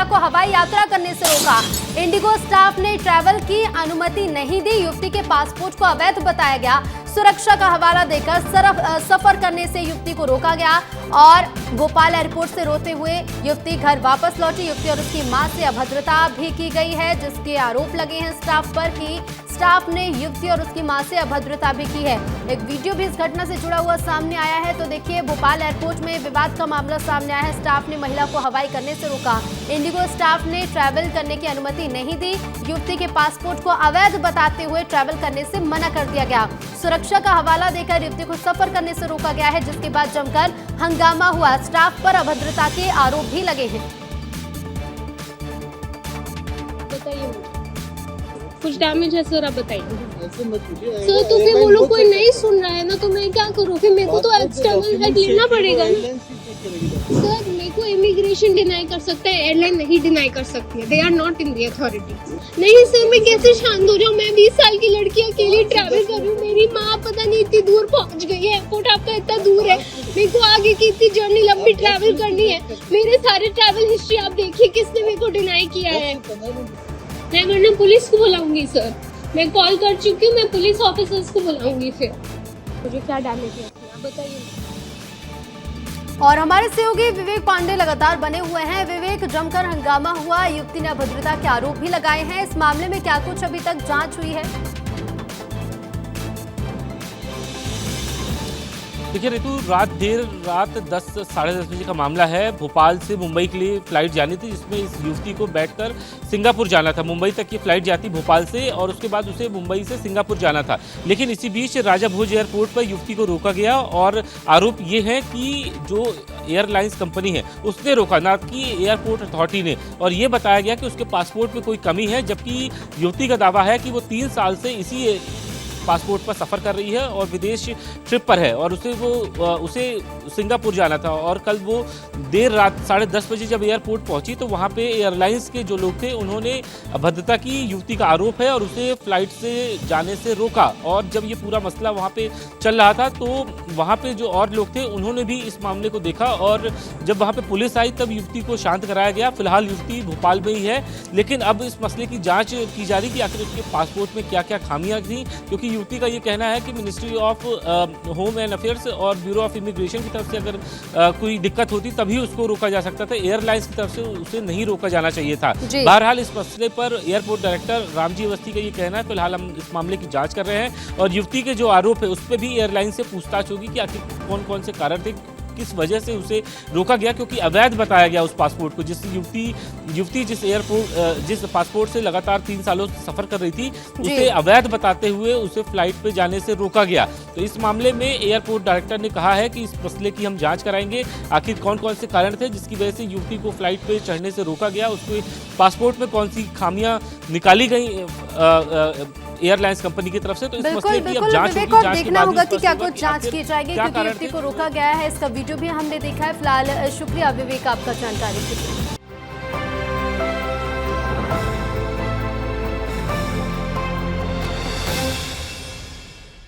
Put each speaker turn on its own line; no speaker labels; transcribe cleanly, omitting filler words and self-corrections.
महिला को हवाई यात्रा करने से रोका। इंडिगो स्टाफ ने ट्रैवल की अनुमति नहीं दी। युवती के पासपोर्ट को अवैध बताया गया। सुरक्षा का हवाला देकर सफर करने से युवती को रोका गया और भोपाल एयरपोर्ट से रोते हुए युवती घर वापस लौटी। युवती और उसकी मां से अभद्रता भी की गई है, जिसके आरोप लगे हैं स्टाफ पर कि स्टाफ ने युवती और उसकी मां से अभद्रता भी की है। एक वीडियो भी इस घटना से जुड़ा हुआ सामने आया है। तो देखिए, भोपाल एयरपोर्ट में विवाद का मामला सामने आया है। स्टाफ ने महिला को हवाई करने से रोका। इंडिगो स्टाफ ने ट्रैवल करने की अनुमति नहीं दी। युवती के पासपोर्ट को अवैध बताते हुए ट्रैवल करने से मना कर दिया गया। सुरक्षा का हवाला देकर युवती को सफर करने से रोका गया है, जिसके बाद जमकर हंगामा हुआ। स्टाफ पर अभद्रता के आरोप भी लगे हैं।
बताइए, कुछ डैमेज है सर, आप बताइए। सर तो फिर वो लोग कोई नहीं सुन रहा है ना, तो मैं क्या करूँ? फिर मेरे को तो एक्सटर्नल हेड लेना पड़ेगा ना। सर मेरे को इमिग्रेशन डिनाई कर सकता है, एयरलाइन नहीं डिनाई कर सकती है। They are not in the authority. नहीं सर, मैं कैसे शांत हो जाऊँ? मैं 20 साल की लड़की अकेली ट्रैवल कर रही हूँ। मेरी माँ पता नहीं इतनी दूर पहुँच गई है। एयरपोर्ट आपका इतना दूर है, मेरे को आगे की इतनी जर्नी लंबी ट्रैवल करनी है। मेरे सारे ट्रैवल हिस्ट्री आप देखिए, किसने मेरे को डिनाई किया है। मैं वरना पुलिस को बुलाऊंगी सर। मैं कॉल कर चुकी हूँ, मैं पुलिस ऑफिसर्स को बुलाऊंगी। फिर मुझे क्या डैमेज है आप बताइए।
और हमारे सहयोगी विवेक पांडे लगातार बने हुए हैं। विवेक, जमकर हंगामा हुआ, युवती ने अभद्रता के आरोप भी लगाए हैं। इस मामले में क्या कुछ अभी तक जांच हुई है?
देखिए ऋतु, देर रात 10 साढ़े 10 बजे का मामला है। भोपाल से मुंबई के लिए फ्लाइट जानी थी, जिसमें इस युवती को बैठकर सिंगापुर जाना था। मुंबई तक की फ्लाइट जाती भोपाल से और उसके बाद उसे मुंबई से सिंगापुर जाना था। लेकिन इसी बीच राजा भोज एयरपोर्ट पर युवती को रोका गया और आरोप ये है कि जो एयरलाइंस कंपनी है उसने रोका, ना कि एयरपोर्ट अथॉरिटी ने। और ये बताया गया कि उसके पासपोर्ट में कोई कमी है, जबकि युवती का दावा है कि वो 3 साल से इसी पासपोर्ट पर सफ़र कर रही है और विदेश ट्रिप पर है और उसे सिंगापुर जाना था। और कल वो देर रात 10:30 बजे जब एयरपोर्ट पहुंची तो वहां पे एयरलाइंस के जो लोग थे उन्होंने अभद्रता की। युवती का आरोप है और उसे फ्लाइट से जाने से रोका। और जब ये पूरा मसला वहां पे चल रहा था तो वहां पे जो और लोग थे उन्होंने भी इस मामले को देखा और जब वहां पे पुलिस आई तब युवती को शांत कराया गया। फिलहाल युवती भोपाल में ही है, लेकिन अब इस मसले की जाँच की जा रही कि आखिर उसके पासपोर्ट में क्या क्या खामियाँ थी, क्योंकि युवती का ये कहना है कि ministry of home and affairs और ब्यूरो ऑफ इमिग्रेशन की तरफ से अगर कोई दिक्कत होती तभी उसको रोका जा सकता था। एयरलाइंस की तरफ से उसे नहीं रोका जाना चाहिए था। बहरहाल इस मसले पर एयरपोर्ट डायरेक्टर रामजी अवस्थी का ये कहना है। फिलहाल हम इस मामले की जांच कर रहे हैं और युवती के जो आरोप है उस पर भी एयरलाइन से पूछताछ होगी कि आखिर कौन कौन से कारण थे, किस वजह से उसे रोका गया, क्योंकि अवैध बताया गया उस पासपोर्ट को। युवती जिस पासपोर्ट से लगातार 3 सालों से सफर कर रही थी उसे अवैध बताते हुए उसे फ्लाइट पे जाने से रोका गया। तो इस मामले में एयरपोर्ट डायरेक्टर ने कहा है कि इस मसले की हम जांच कराएंगे, आखिर कौन कौन से कारण थे जिसकी वजह से युवती को फ्लाइट पे चढ़ने से रोका गया, उसके पासपोर्ट में कौन सी खामियां निकाली गई एयरलाइंस कंपनी की तरफ से। तो इस मसले की अब जांच होगी, जांच
देखना होगा कि क्या कुछ जांच की जाएगी, क्योंकि युवती को रोका गया है। इसका वीडियो भी हमने देखा है। फिलहाल शुक्रिया विवेक आपका जानकारी के लिए।